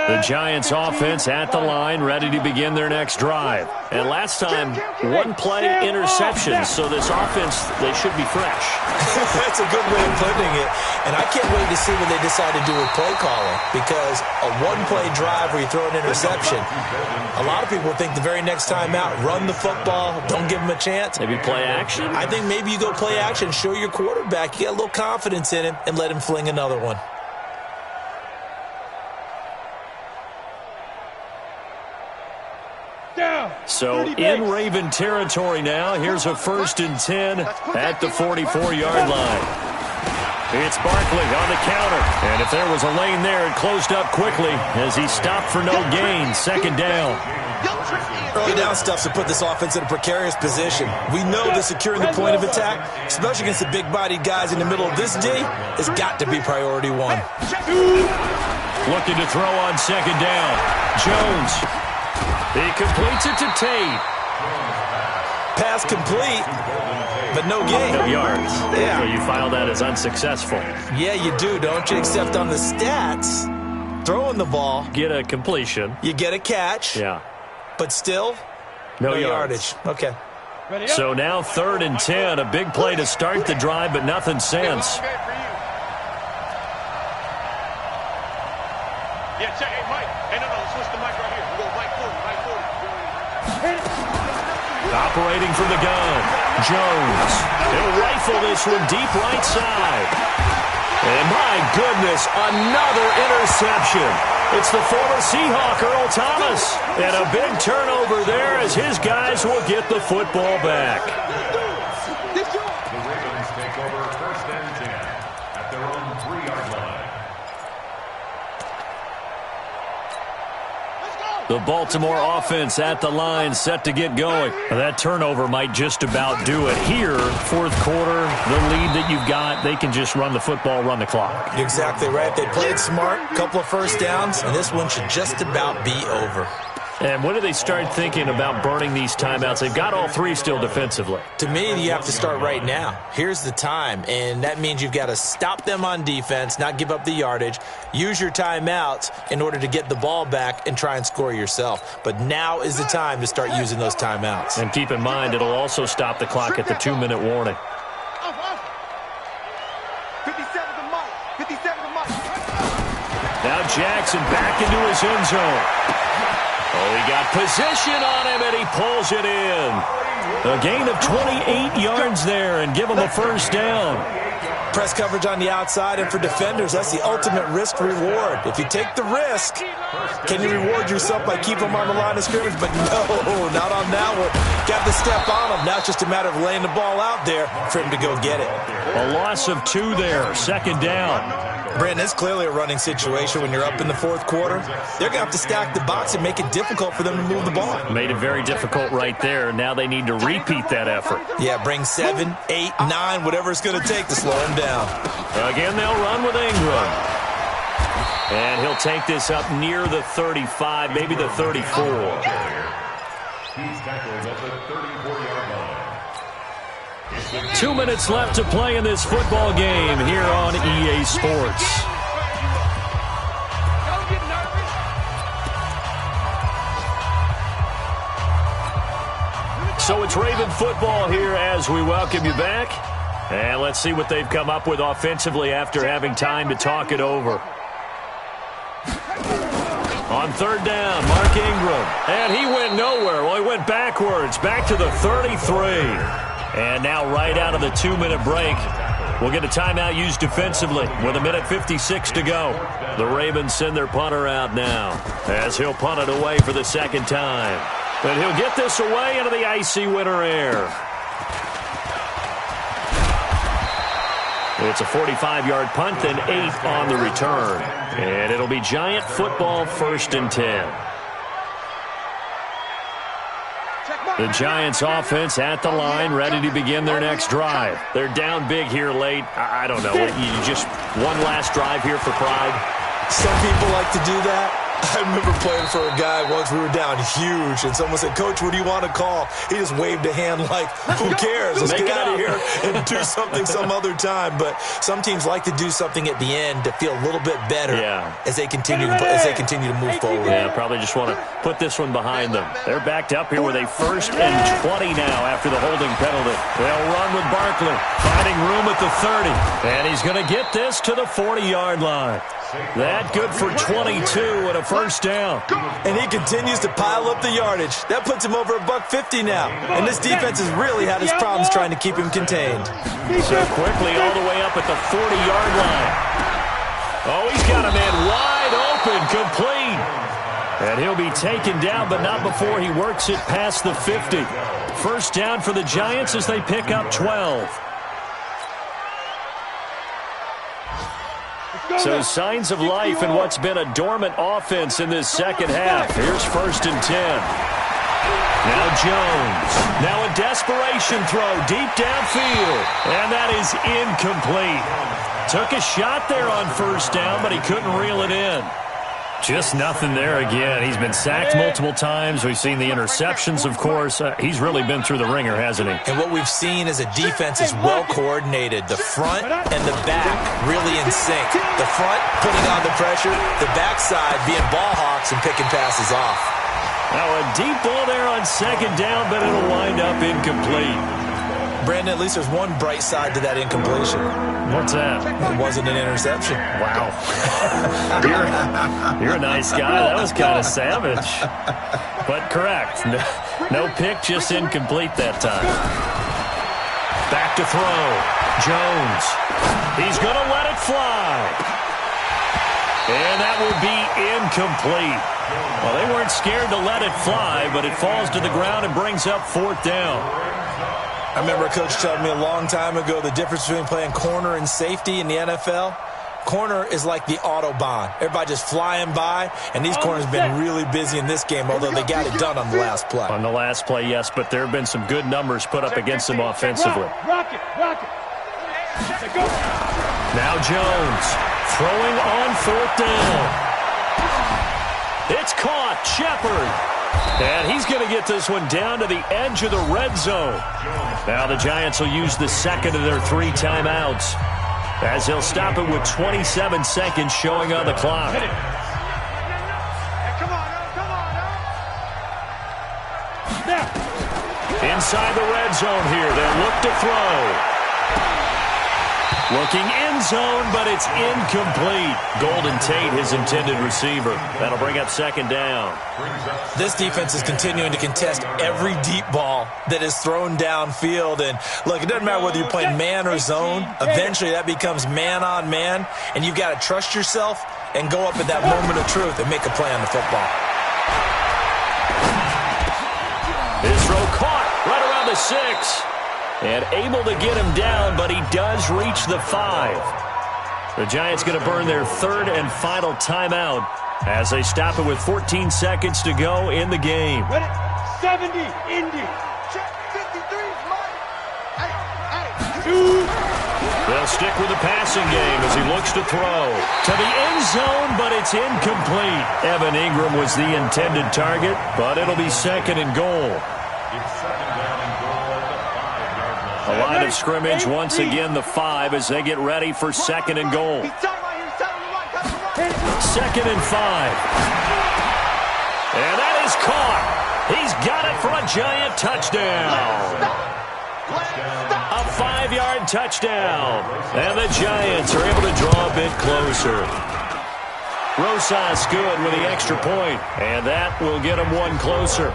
The Giants offense at the line, ready to begin their next drive. And last time, one play interception, so this offense, they should be fresh. That's a good way of putting it. And I can't wait to see what they decide to do with play calling, because a one-play drive where you throw an interception, a lot of people think the very next time out, run the football, don't give them a chance. Maybe play action? I think maybe you go play action, show your quarterback, you get a little confidence in him, and let him fling another one. So in Raven territory now, here's a 1st and 10 at the 44-yard line. It's Barkley on the counter. And if there was a lane there, it closed up quickly as he stopped for no gain. 2nd down. Early down stuff to put this offense in a precarious position. We know that securing the point of attack, especially against the big-bodied guys in the middle of this D, has got to be priority 1. Looking to throw on 2nd down. Jones. He completes it to Tate. Pass complete, but no gain. No yards. Yeah. So you file that as unsuccessful. Yeah, you do, don't you? Except on the stats, throwing the ball. Get a completion. You get a catch. Yeah. But still, no yardage. Okay. So now 3rd and 10. A big play to start the drive, but nothing since. Yeah, check. Hey, Mike. Hey, no, switch the mic right here. We go Mike 40, Mike 40. Operating from the gun, Jones. He'll rifle this one deep right side. And my goodness, another interception. It's the former Seahawk, Earl Thomas. And a big turnover there as his guys will get the football back. The Ravens take over 1st and 10 at their own 3-yard line. The Baltimore offense at the line, set to get going. That turnover might just about do it here. 4th quarter, the lead that you've got, they can just run the football, run the clock. You're exactly right. They played smart, couple of first downs, and this one should just about be over. And when do they start thinking about burning these timeouts? They've got all 3 still defensively. To me, you have to start right now. Here's the time, and that means you've got to stop them on defense, not give up the yardage, use your timeouts in order to get the ball back and try and score yourself. But now is the time to start using those timeouts. And keep in mind, it'll also stop the clock at the 2-minute warning. 57 to Mike. 57 to Mike. Now Jackson back into his end zone. Oh, he got position on him, and he pulls it in. A gain of 28 yards there and give him a first down. Press coverage on the outside, and for defenders, that's the ultimate risk-reward. If you take the risk, can you reward yourself by keeping them on the line of scrimmage? But no, not on that one. Got to step on him. Now it's just a matter of laying the ball out there for him to go get it. A loss of 2 there, 2nd down. Brandon, it's clearly a running situation when you're up in the 4th quarter. They're going to have to stack the box and make it difficult for them to move the ball. Made it very difficult right there. Now they need to repeat that effort. Yeah, bring 7, 8, 9, whatever it's going to take to slow him down. Again, they'll run with Ingram. And he'll take this up near the 35, maybe the 34. He's tackled at the 34-yard line. 2 minutes left to play in this football game here on EA Sports. So it's Raven football here as we welcome you back. And let's see what they've come up with offensively after having time to talk it over. On 3rd down, Mark Ingram. And he went nowhere. Well, he went backwards, back to the 33. And now right out of the 2-minute break, we'll get a timeout used defensively with 1:56 to go. The Ravens send their punter out now as he'll punt it away for the 2nd time. And he'll get this away into the icy winter air. It's a 45-yard punt, then 8 on the return. And it'll be Giant football 1st and 10. The Giants offense at the line, ready to begin their next drive. They're down big here late. I don't know. You just one last drive here for pride? Some people like to do that. I remember playing for a guy once. We were down huge, and someone said, "Coach, what do you want to call?" He just waved a hand like, "Who cares? Let's get out of here and do something some other time." But some teams like to do something at the end to feel a little bit better as they continue to move forward. Yeah, probably just want to put this one behind them. They're backed up here with a 1st and 20 now after the holding penalty. They'll run with Barkley, finding room at the 30, and he's going to get this to the 40-yard line. That good for 22 and a first down. And he continues to pile up the yardage. That puts him over $150 now. And this defense has really had his problems trying to keep him contained. So quickly all the way up at the 40-yard line. Oh, he's got a man wide open, complete. And he'll be taken down, but not before he works it past the 50. First down for the Giants as they pick up 12. So signs of life in what's been a dormant offense in this 2nd half. Here's 1st and 10. Now Jones. Now a desperation throw deep downfield. And that is incomplete. Took a shot there on 1st down, but he couldn't reel it in. Just nothing there again. He's been sacked multiple times. We've seen the interceptions, of course. He's really been through the ringer, hasn't he? And what we've seen is a defense is well coordinated. The front and the back really in sync. The front putting on the pressure, the backside being ball hawks and picking passes off. Now a deep ball there on 2nd down, but it'll wind up incomplete. Brandon, at least there's one bright side to that incompletion. What's that? It wasn't an interception. Wow. You're a nice guy. That was kind of savage. But correct. No pick, just incomplete that time. Back to throw. Jones. He's going to let it fly. And that will be incomplete. Well, they weren't scared to let it fly, but it falls to the ground and brings up 4th down. I remember a coach telling me a long time ago the difference between playing corner and safety in the NFL. Corner is like the Autobahn. Everybody just flying by, and these corners have been really busy in this game, although they got it done on the last play. On the last play, yes, but there have been some good numbers put up against them offensively. Rock it. Now Jones throwing on 4th down. It's caught. Shepard. And he's going to get this one down to the edge of the red zone. Now the Giants will use the second of their 3 timeouts, as he'll stop it with 27 seconds showing on the clock. Come on. Inside the red zone here, they'll look to throw. Looking end zone, but it's incomplete. Golden Tate, his intended receiver. That'll bring up 2nd down. This defense is continuing to contest every deep ball that is thrown downfield. And, look, it doesn't matter whether you're playing man or zone. Eventually, that becomes man-on-man, and you've got to trust yourself and go up at that moment of truth and make a play on the football. His throw caught right around the 6. And able to get him down, but he does reach the 5. The Giants going to burn their 3rd and final timeout as they stop it with 14 seconds to go in the game. Ready? 70, Indy. Check 53, Mike. Hey. They'll stick with the passing game as he looks to throw to the end zone, but it's incomplete. Evan Ingram was the intended target, but it'll be 2nd and goal. It's 2nd down and goal at the 5-yard line. A line of scrimmage, once again the 5 as they get ready for 2nd and goal. 2nd and 5. And that is caught. He's got it for a Giant touchdown. A 5-yard touchdown. And the Giants are able to draw a bit closer. Rosas good with the extra point, and that will get them one closer.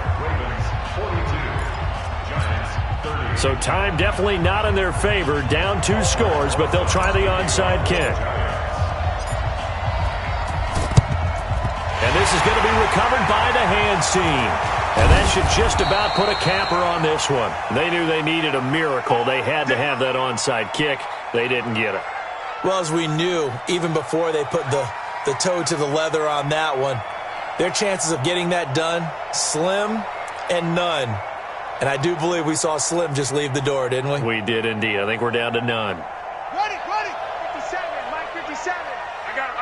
So time definitely not in their favor. Down 2 scores, but they'll try the onside kick. And this is going to be recovered by the hands team. And that should just about put a capper on this one. They knew they needed a miracle. They had to have that onside kick. They didn't get it. Well, as we knew, even before they put the toe to the leather on that one, their chances of getting that done, slim and none. And I do believe we saw Slim just leave the door, didn't we? We did indeed. I think we're down to none. Ready. 57, Mike, 57. I got it.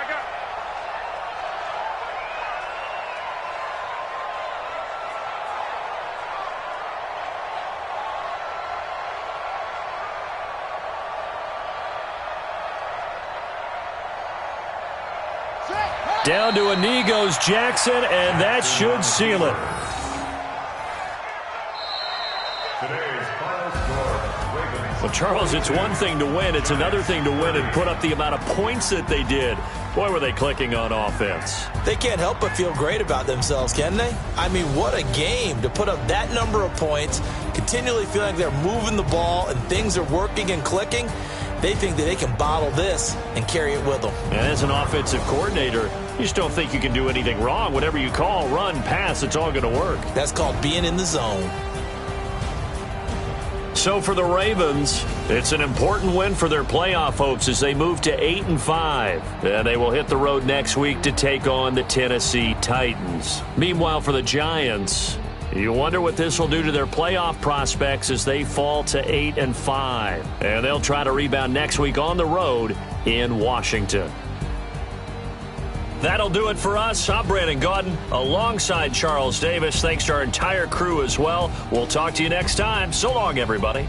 Down to a knee goes Jackson, and that should seal it. Well, Charles, it's one thing to win. It's another thing to win and put up the amount of points that they did. Boy, were they clicking on offense. They can't help but feel great about themselves, can they? I mean, what a game to put up that number of points, continually feel like they're moving the ball and things are working and clicking. They think that they can bottle this and carry it with them. And as an offensive coordinator, you just don't think you can do anything wrong. Whatever you call, run, pass, it's all going to work. That's called being in the zone. So for the Ravens, it's an important win for their playoff hopes as they move to 8-5. And they will hit the road next week to take on the Tennessee Titans. Meanwhile, for the Giants, you wonder what this will do to their playoff prospects as they fall to 8-5. And they'll try to rebound next week on the road in Washington. That'll do it for us. I'm Brandon Gaudin alongside Charles Davis. Thanks to our entire crew as well. We'll talk to you next time. So long, everybody.